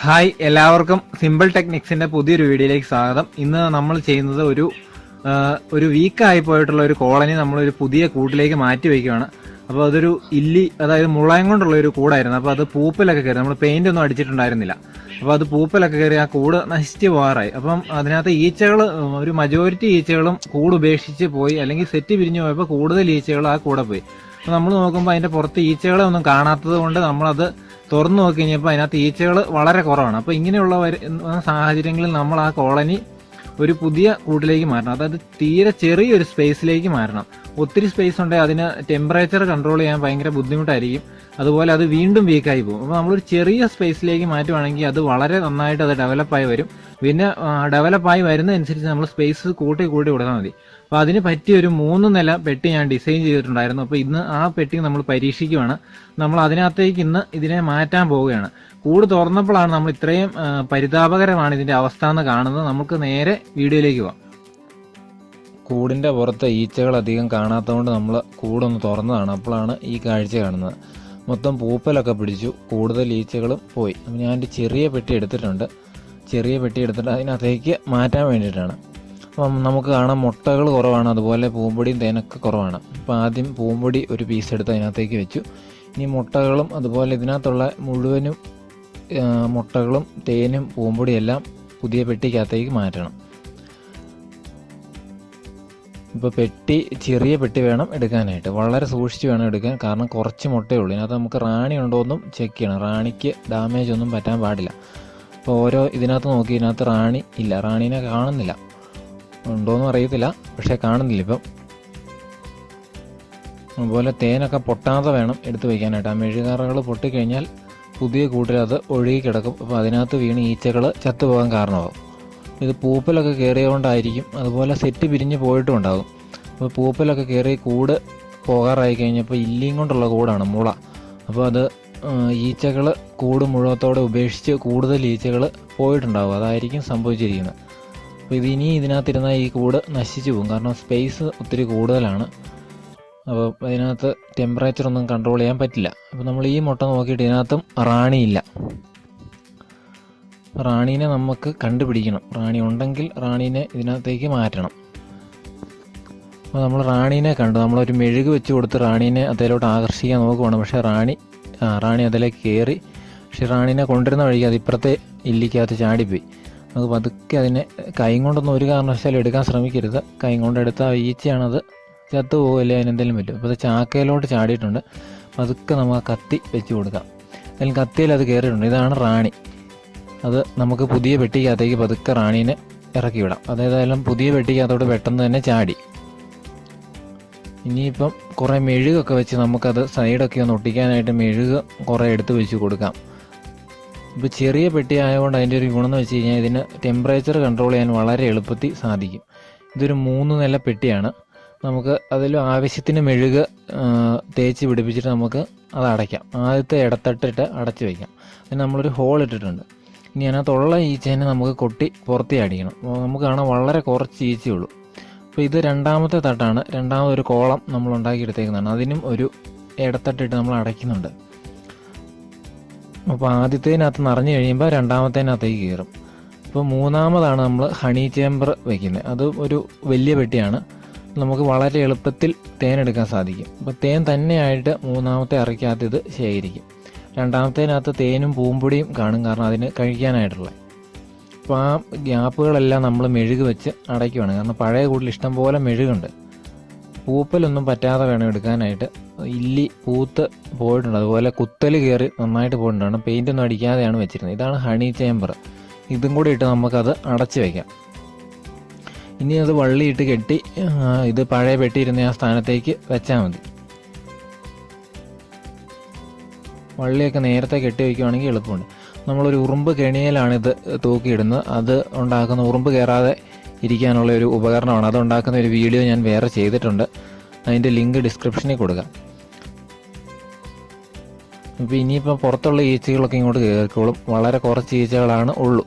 Hi, എല്ലാവർക്കും simple ടെക്നിക്സിന്റെ പുതിയൊരു വീഡിയോയിലേക്ക് സ്വാഗതം. ഇന്ന് നമ്മൾ ചെയ്യുന്നത് ഒരു വീക്കായി പോയിട്ടുള്ള ഒരു കോളനി നമ്മളൊരു പുതിയ കൂട്ടിലേക്ക് മാറ്റി വയ്ക്കുകയാണ്. അപ്പോൾ അതൊരു അതായത് മുളയം കൊണ്ടുള്ള ഒരു കൂടായിരുന്നു. അപ്പോൾ അത് പൂപ്പലൊക്കെ കയറി, നമ്മൾ പെയിന്റ് ഒന്നും അടിച്ചിട്ടുണ്ടായിരുന്നില്ല. അപ്പോൾ അത് പൂപ്പലൊക്കെ കയറി ആ കൂട് നശിച്ച് പോകാറായി. അപ്പം അതിനകത്ത് ഒരു മജോറിറ്റി ഈച്ചകളും കൂട് ഉപേക്ഷിച്ച് പോയി, അല്ലെങ്കിൽ സെറ്റ് പിരിഞ്ഞു പോയപ്പോൾ കൂടുതൽ ഈച്ചകൾ ആ കൂടെ പോയി. അപ്പോൾ നമ്മൾ നോക്കുമ്പോൾ അതിന്റെ പുറത്ത് ഈച്ചകളെ ഒന്നും കാണാത്തത് കൊണ്ട് നമ്മളത് തുറന്നു നോക്കി കഴിഞ്ഞപ്പോൾ അതിനകത്ത് ഈച്ചകൾ വളരെ കുറവാണ്. അപ്പോൾ ഇങ്ങനെയുള്ള സാഹചര്യങ്ങളിൽ നമ്മൾ ആ കോളനി ഒരു പുതിയ കൂട്ടിലേക്ക് മാറ്റണം. അതായത് തീരെ ചെറിയൊരു സ്പേസിലേക്ക് മാറ്റണം. ഒത്തിരി സ്പേസ് ഉണ്ടെങ്കിൽ അതിന് ടെമ്പറേച്ചർ കൺട്രോൾ ചെയ്യാൻ ഭയങ്കര ബുദ്ധിമുട്ടായിരിക്കും. അതുപോലെ അത് വീണ്ടും വീക്കായി പോകും. അപ്പോൾ നമ്മളൊരു ചെറിയ സ്പേസിലേക്ക് മാറ്റുവാണെങ്കിൽ അത് വളരെ നന്നായിട്ട് അത് ഡെവലപ്പായി വരും. പിന്നെ ഡെവലപ്പായി വരുന്നതനുസരിച്ച് നമ്മൾ സ്പേസ് കൂട്ടി കൊടുത്താൽ മതി. അപ്പോൾ അതിന് പറ്റിയ ഒരു 3 നില പെട്ടി ഞാൻ ഡിസൈൻ ചെയ്തിട്ടുണ്ടായിരുന്നു. അപ്പോൾ ഇന്ന് ആ പെട്ടി നമ്മൾ പരീക്ഷിക്കുകയാണ്. നമ്മൾ അതിനകത്തേക്ക് ഇന്ന് ഇതിനെ മാറ്റാൻ പോവുകയാണ്. കൂട് തുറന്നപ്പോഴാണ് നമ്മൾ ഇത്രയും പരിതാപകരമാണ് ഇതിന്റെ അവസ്ഥ എന്ന് കാണുന്നത്. നമുക്ക് നേരെ വീഡിയോയിലേക്ക് പോകാം. കൂടിന്റെ പുറത്ത് ഈച്ചകൾ അധികം കാണാത്തതുകൊണ്ട് നമ്മൾ കൂടൊന്ന് തുറന്നതാണ്. അപ്പോഴാണ് ഈ കാഴ്ച കാണുന്നത്. മൊത്തം പൂപ്പലൊക്കെ പിടിച്ചു, കൂടുതൽ ഈച്ചകളും പോയി. അപ്പം ഞാൻ ഒരു ചെറിയ പെട്ടി എടുത്തിട്ട് അതിനകത്തേക്ക് മാറ്റാൻ വേണ്ടിയിട്ടാണ്. അപ്പം നമുക്ക് കാണാം മുട്ടകൾ കുറവാണ്, അതുപോലെ പൂമ്പൊടിയും തേനൊക്കെ കുറവാണ്. അപ്പോൾ ആദ്യം പൂമ്പൊടി ഒരു പീസ് എടുത്ത് അതിനകത്തേക്ക് വെച്ചു. ഇനി മുട്ടകളും അതുപോലെ ഇതിനകത്തുള്ള മുഴുവനും മുട്ടകളും തേനും പൂമ്പൊടിയും എല്ലാം പുതിയ പെട്ടിക്കകത്തേക്ക് മാറ്റണം. ഇപ്പോൾ ചെറിയ പെട്ടി വേണം എടുക്കാനായിട്ട്. വളരെ സൂക്ഷിച്ച് വേണം എടുക്കാൻ, കാരണം കുറച്ച് മുട്ടയേ ഉള്ളൂ. ഇതിനകത്ത് നമുക്ക് റാണി ഉണ്ടോ എന്നും ചെക്ക് ചെയ്യണം. റാണിക്ക് ഡാമേജ് ഒന്നും പറ്റാൻ പാടില്ല. അപ്പോൾ ഇതിനകത്ത് നോക്കി, ഇതിനകത്ത് റാണി ഇല്ല, റാണീനെ കാണുന്നില്ല. ഉണ്ടോയെന്നും അറിയത്തില്ല, പക്ഷേ കാണുന്നില്ല ഇപ്പം. അതുപോലെ തേനൊക്കെ പൊട്ടാതെ വേണം എടുത്ത് വയ്ക്കാനായിട്ട്. ആ മെഴുകാറുകൾ പൊട്ടിക്കഴിഞ്ഞാൽ പുതിയ കൂട്ടിൽ അത് ഒഴുകി കിടക്കും. അപ്പോൾ അതിനകത്ത് വീണ് ഈച്ചകൾ ചത്തുപോകാൻ കാരണമാകും. ഇത് പൂപ്പലൊക്കെ കയറിയതുകൊണ്ടായിരിക്കും. അതുപോലെ സെറ്റ് പിരിഞ്ഞ് പോയിട്ടും ഉണ്ടാകും. അപ്പോൾ പൂപ്പലൊക്കെ കയറി കൂട് പോകാറായി കഴിഞ്ഞപ്പോൾ ഇല്ലിയും കൊണ്ടുള്ള കൂടാണ്, മുള. അപ്പോൾ അത് ഈച്ചകൾ കൂട് മുഴുവത്തോടെ ഉപേക്ഷിച്ച് കൂടുതൽ ഈച്ചകൾ പോയിട്ടുണ്ടാകും. അതായിരിക്കും സംഭവിച്ചിരിക്കുന്നത്. അപ്പോൾ ഇതിനകത്തിരുന്നാൽ ഈ കൂട് നശിച്ചു പോകും, കാരണം സ്പേസ് ഒത്തിരി കൂടുതലാണ്. അപ്പോൾ അതിനകത്ത് ടെമ്പറേച്ചർ ഒന്നും കൺട്രോൾ ചെയ്യാൻ പറ്റില്ല. അപ്പോൾ നമ്മൾ ഈ മുട്ട നോക്കിയിട്ട് ഇതിനകത്തും റാണിയില്ല. റാണീനെ നമുക്ക് കണ്ടുപിടിക്കണം. റാണി ഉണ്ടെങ്കിൽ റാണീനെ ഇതിനകത്തേക്ക് മാറ്റണം. അപ്പോൾ നമ്മൾ റാണീനെ കണ്ടു. നമ്മളൊരു മെഴുക് വെച്ച് കൊടുത്ത് റാണീനെ അതിലോട്ട് ആകർഷിക്കാൻ നോക്കുവാണ്. പക്ഷേ റാണി അതിലേക്ക് കയറി. പക്ഷേ റാണീനെ കൊണ്ടുവരുന്ന വഴിക്ക് അത് ഇപ്പുറത്തെ ഇല്ലിക്കകത്ത് ചാടിപ്പോയി. അത് പതുക്കെ അതിനെ കൈ കൊണ്ടൊന്നും ഒരു കാരണവശാലും എടുക്കാൻ ശ്രമിക്കരുത്. കൈ കൊണ്ടെടുത്ത ഈച്ചയാണത് ചത്തു പോകില്ല, അതിനെന്തെങ്കിലും പറ്റും. അപ്പോൾ അത് ചാക്കയിലോട്ട് ചാടിയിട്ടുണ്ട്. പതുക്കെ നമുക്ക് ആ കത്തി വെച്ച് കൊടുക്കാം. അതിൽ കത്തിയിൽ അത് കയറിയിട്ടുണ്ട്. ഇതാണ് റാണി. അത് നമുക്ക് പുതിയ പെട്ടിക്കകത്തേക്ക് പതുക്കെ റാണീനെ ഇറക്കി വിടാം. അതേതായാലും പുതിയ പെട്ടിക്കകത്തോട്ട് പെട്ടെന്ന് തന്നെ ചാടി. ഇനിയിപ്പം കുറേ മെഴുകൊക്കെ വെച്ച് നമുക്കത് സൈഡൊക്കെ ഒന്ന് ഒട്ടിക്കാനായിട്ട് മെഴുക് കുറേ എടുത്ത് വെച്ച് കൊടുക്കാം. ഇപ്പോൾ ചെറിയ പെട്ടി ആയതുകൊണ്ട് അതിൻ്റെ ഒരു ഗുണം എന്ന് വെച്ച് കഴിഞ്ഞാൽ ഇതിന് ടെമ്പറേച്ചർ കൺട്രോൾ ചെയ്യാൻ വളരെ എളുപ്പത്തിൽ സാധിക്കും. ഇതൊരു 3 നില പെട്ടിയാണ്. നമുക്ക് അതിൽ ആവശ്യത്തിന് മെഴുക് തേച്ച് പിടിപ്പിച്ചിട്ട് നമുക്ക് അത് അടയ്ക്കാം. ആദ്യത്തെ ഇടത്തട്ടിട്ട് അടച്ച് വയ്ക്കാം. അതിന് നമ്മളൊരു ഹോൾ ഇട്ടിട്ടുണ്ട്. ഇനി അതിനകത്തുള്ള ഈച്ചേനെ നമുക്ക് കൊട്ടി പുറത്തേ അടിക്കണം. നമുക്ക് കാണാൻ വളരെ കുറച്ച് ഈച്ചയുള്ളൂ. അപ്പോൾ ഇത് രണ്ടാമത്തെ തട്ടാണ്. രണ്ടാമതൊരു കോളം നമ്മൾ ഉണ്ടാക്കിയെടുത്തേക്കുന്നതാണ്. അതിനും ഒരു ഇടത്തട്ടിട്ട് നമ്മൾ അടയ്ക്കുന്നുണ്ട്. അപ്പോൾ ആദ്യത്തേതിനകത്ത് നിറഞ്ഞു കഴിയുമ്പോൾ രണ്ടാമത്തേനകത്തേക്ക് കയറും. ഇപ്പോൾ മൂന്നാമതാണ് നമ്മൾ ഹണി ചേമ്പർ വയ്ക്കുന്നത്. അത് ഒരു വലിയ പെട്ടിയാണ്. നമുക്ക് വളരെ എളുപ്പത്തിൽ തേൻ എടുക്കാൻ സാധിക്കും. അപ്പോൾ തേൻ തന്നെയായിട്ട് മൂന്നാമത്തെ അറയ്ക്കകത്ത് ഇത് ശേഖരിക്കും. രണ്ടാമത്തേനകത്ത് തേനും പൂമ്പൊടിയും കാണും, കാരണം അതിന് കഴിക്കാനായിട്ടുള്ള. അപ്പോൾ ആ ഗ്യാപ്പുകളെല്ലാം നമ്മൾ മെഴുക് വെച്ച് അടയ്ക്കുവാണ്, കാരണം പഴയ കൂട്ടിൽ ഇഷ്ടം പോലെ മെഴുകുണ്ട്. പൂപ്പലൊന്നും പറ്റാതെ വേണം എടുക്കാനായിട്ട്. ഇല്ലി പൂത്ത് പോയിട്ടുണ്ട്, അതുപോലെ കുത്തൽ കയറി നന്നായിട്ട് പോയിട്ടാണ്. പെയിൻ്റ് ഒന്നും അടിക്കാതെയാണ് വെച്ചിരുന്നത്. ഇതാണ് ഹണി ചേമ്പർ. ഇതും കൂടി ഇട്ട് നമുക്കത് അടച്ച് വയ്ക്കാം. ഇനി അത് വള്ളിയിട്ട് കെട്ടി ഇത് പഴയ പെട്ടിയിരുന്ന ആ സ്ഥാനത്തേക്ക് വെച്ചാൽ മതി. വള്ളിയൊക്കെ നേരത്തെ കെട്ടി വയ്ക്കുവാണെങ്കിൽ എളുപ്പമുണ്ട്. നമ്മളൊരു ഉറുമ്പ് കെണിയിലാണിത് തൂക്കിയിടുന്നത്. അത് ഉണ്ടാക്കുന്ന ഉറുമ്പ് കയറാതെ ഇരിക്കാനുള്ള ഒരു ഉപകരണമാണ്. അത് ഉണ്ടാക്കുന്ന ഒരു വീഡിയോ ഞാൻ വേറെ ചെയ്തിട്ടുണ്ട്. അതിൻ്റെ ലിങ്ക് ഡിസ്ക്രിപ്ഷനിൽ കൊടുക്കാം. ഇപ്പോൾ ഇനിയിപ്പോൾ പുറത്തുള്ള ഈച്ചകളൊക്കെ ഇങ്ങോട്ട് കയറിക്കോളും. വളരെ കുറച്ച് ഈച്ചകളാണ് ഉള്ളൂ.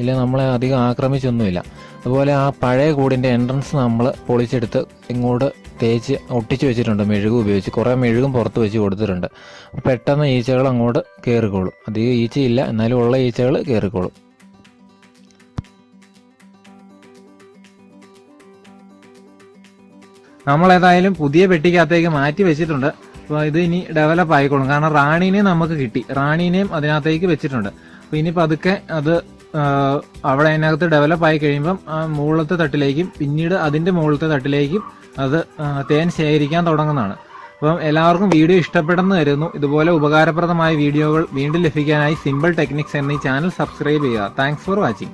ഇല്ല, നമ്മളെ അധികം ആക്രമിച്ചൊന്നുമില്ല. അതുപോലെ ആ പഴയ കൂടിൻ്റെ എൻട്രൻസ് നമ്മൾ പൊളിച്ചെടുത്ത് ഇങ്ങോട്ട് തേച്ച് ഒട്ടിച്ച് വെച്ചിട്ടുണ്ട് മെഴുക് ഉപയോഗിച്ച്. കുറേ മെഴുകും പുറത്ത് വെച്ച് കൊടുത്തിട്ടുണ്ട്. അപ്പോൾ പെട്ടെന്ന് ഈച്ചകൾ അങ്ങോട്ട് കയറിക്കോളും. അധികം ഈച്ചയില്ല, എന്നാലും ഉള്ള ഈച്ചകൾ കയറിക്കോളും. നമ്മളേതായാലും പുതിയ പെട്ടിക്കകത്തേക്ക് മാറ്റി വെച്ചിട്ടുണ്ട്. അപ്പോൾ ഇത് ഇനി ഡെവലപ്പ് ആയിക്കോളും. കാരണം റാണീനെയും നമുക്ക് കിട്ടി, റാണീനെയും അതിനകത്തേക്ക് വെച്ചിട്ടുണ്ട്. അപ്പോൾ ഇനി പതുക്കെ അത് അവിടെ അതിനകത്ത് ഡെവലപ്പ് ആയി കഴിയുമ്പം ആ മുകളിലത്തെ തട്ടിലേക്കും പിന്നീട് അതിൻ്റെ മുകളിലത്തെ തട്ടിലേക്കും അത് തേൻ ശേഖരിക്കാൻ തുടങ്ങുന്നതാണ്. അപ്പം എല്ലാവർക്കും വീഡിയോ ഇഷ്ടപ്പെടുന്നു കരുതുന്നു. ഇതുപോലെ ഉപകാരപ്രദമായ വീഡിയോകൾ വീണ്ടും ലഭിക്കാനായി സിമ്പിൾ ടെക്നിക്സ് എന്ന ഈ ചാനൽ സബ്സ്ക്രൈബ് ചെയ്യുക. Thanks for watching.